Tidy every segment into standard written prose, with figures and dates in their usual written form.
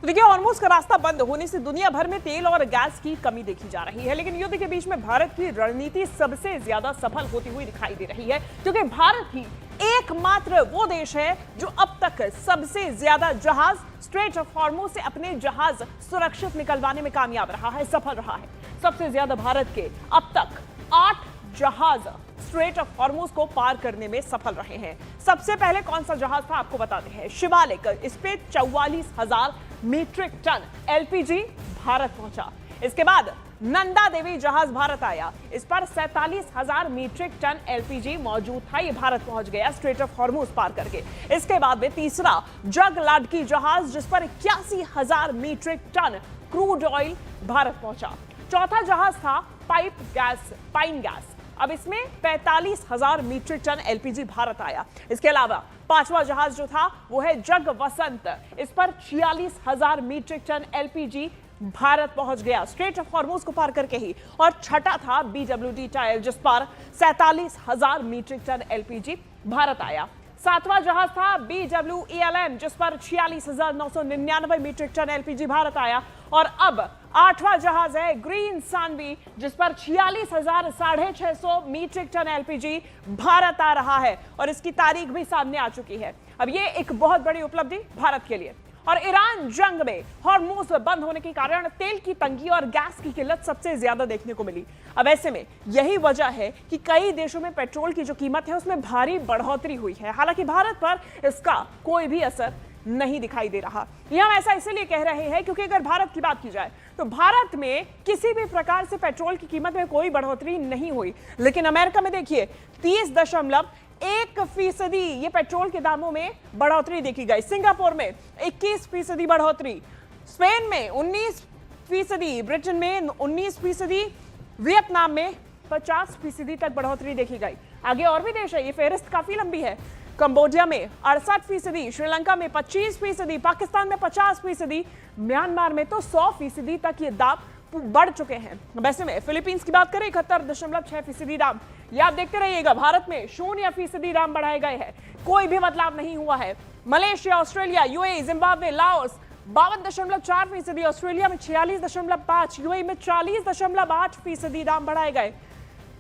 तो देखिए, हॉर्मुज का रास्ता बंद होने से दुनिया भर में तेल और गैस की कमी देखी जा रही है, लेकिन युद्ध के बीच में भारत की रणनीति सबसे ज्यादा सफल होती हुई दिखाई दे रही है, क्योंकि भारत ही एकमात्र वो देश है जो अब तक सबसे ज्यादा जहाज स्ट्रेट ऑफ हॉर्मुज से अपने जहाज सुरक्षित निकलवाने में कामयाब रहा है, सफल रहा है। सबसे ज्यादा भारत के अब तक 8 जहाज स्ट्रेट ऑफ हॉर्मुज को पार करने में सफल रहे हैं। सबसे पहले कौन सा जहाज था आपको बताते हैं, शिवालिक। इस पे 44,000 मीट्रिक टन एलपीजी भारत पहुंचा। इसके बाद नंदा देवी जहाज भारत आया, इस पर 47,000 मीट्रिक टन एलपीजी मौजूद था, ये भारत पहुंच गया स्ट्रेट ऑफ हॉर्मुज पार करके। इसके बाद में तीसरा जग लाडकी जहाज, जिस पर 81,000 metric ton crude oil Bharat पहुंचा। चौथा जहाज था पाइन गैस, अब इसमें 45,000 मीट्रिक टन एलपीजी भारत आया। इसके अलावा पांचवा जहाज जो था वो है जग वसंत, इस पर 46,000 मीट्रिक टन एलपीजी भारत पहुंच गया स्ट्रेट ऑफ हॉर्मुज को पार करके ही। और छठा था BWD टायल, जिस पर 47,000 मीट्रिक टन एलपीजी भारत आया। सातवां जहाज था BWELM, जिस पर 46,999 मीट्रिक टन एलपीजी भारत आया। और अब आठवां जहाज है ग्रीन सानवी, जिस पर 46,650 मीट्रिक टन एलपीजी भारत आ रहा है, और इसकी तारीख भी सामने आ चुकी है। अब ये एक बहुत बड़ी उपलब्धि भारत के लिए। और ईरान जंग में हॉर्मुज बंद होने के कारण तेल की तंगी और गैस की किल्लत सबसे ज्यादा देखने को मिली। अब ऐसे में यही वजह है कि कई देशों में पेट्रोल की जो कीमत है उसमें भारी बढ़ोतरी हुई है। हालांकि भारत पर इसका कोई भी असर नहीं दिखाई दे रहा। यह हम ऐसा इसलिए कह रहे हैं क्योंकि अगर भारत की बात की जाए तो भारत में किसी भी प्रकार से पेट्रोल की कीमत में कोई बढ़ोतरी नहीं हुई, लेकिन अमेरिका में देखिए 30.1% ये पेट्रोल के दामों में बढ़ोतरी देखी गई। सिंगापुर में 21% बढ़ोतरी, स्पेन में 19%, ब्रिटेन में 19%, वियतनाम में 50% तक बढ़ोतरी देखी गई। आगे और भी देश है, ये फेहरिस्त काफी लंबी है। कंबोडिया में 68%, श्रीलंका में 25%, पाकिस्तान में 50%, म्यांमार में तो 100% तक ये दाम बढ़ चुके हैं। वैसे में फिलीपींस की बात करें 71.6% दाम। ये आप देखते रहिएगा, भारत में 0% दाम बढ़ाए गए हैं, कोई भी बदलाव नहीं हुआ है। Malaysia, Australia, UAE, Zimbabwe, Laos 52.4%, Australia में 46.5%, यूएई में 40.8% दाम बढ़ाए गए।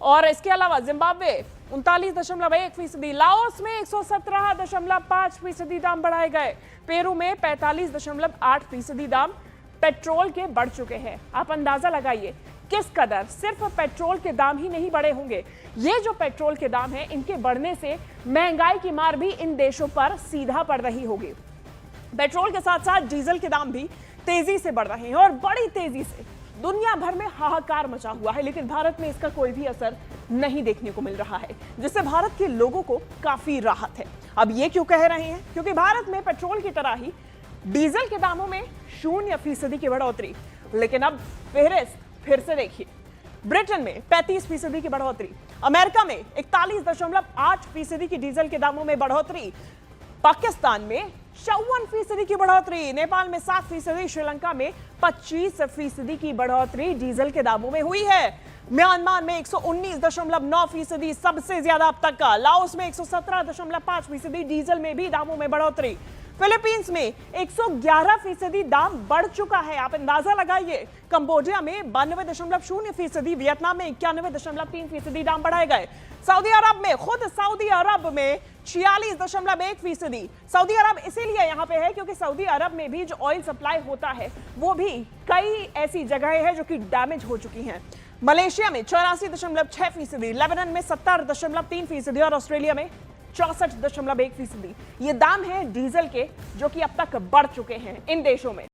और इसके अलावा जिम्बाब्वे 39.1%, लाओस में 117.5% दाम बढ़ाए गए, पेरू में 45.8% दाम पेट्रोल के बढ़ चुके हैं। आप अंदाजा लगाइए किस कदर सिर्फ पेट्रोल के दाम ही नहीं बढ़े होंगे, ये जो पेट्रोल के दाम हैं इनके बढ़ने से महंगाई की मार भी इन देशों पर सीधा पड़ रही होगी। पेट्रोल के साथ साथ डीजल के दाम भी तेजी से बढ़ रहे हैं और बड़ी तेजी से। दुनिया भर में हाहाकार मचा हुआ है, लेकिन भारत में इसका कोई भी असर नहीं देखने को मिल रहा है, जिससे भारत के लोगों को काफी राहत है। अब ये क्यों कह रहे हैं, क्योंकि भारत में पेट्रोल की तरह ही डीजल के दामों में 0% की बढ़ोतरी। लेकिन अब फेहरिस्त फिर से देखिए, ब्रिटेन में 35% की बढ़ोतरी, अमेरिका में 41.8% की डीजल के दामों में बढ़ोतरी, पाकिस्तान में 54% की बढ़ोतरी, नेपाल में 7%, श्रीलंका में 25% की बढ़ोतरी डीजल के दामों में हुई है। म्यांमार में 119.9%, सबसे ज्यादा अब तक का। लाओस में 117.5%, डीजल में भी दामों में बढ़ोतरी। फिलीपींस में 111% दाम बढ़ चुका है, आप अंदाजा लगाइए। कंबोडिया में 92.0%, वियतनाम में 91.3% दाम बढ़ाए गए। सऊदी अरब में, खुद सऊदी अरब में 46.1%। सऊदी अरब इसीलिए यहां पे है क्योंकि सऊदी अरब में भी जो ऑयल सप्लाई होता है वो भी कई ऐसी जगहें हैं जो कि डैमेज हो चुकी हैं। मलेशिया में 84.6%, लेबनान में 70.3% और ऑस्ट्रेलिया में 64.1%। ये दाम है डीजल के जो कि अब तक बढ़ चुके हैं इन देशों में।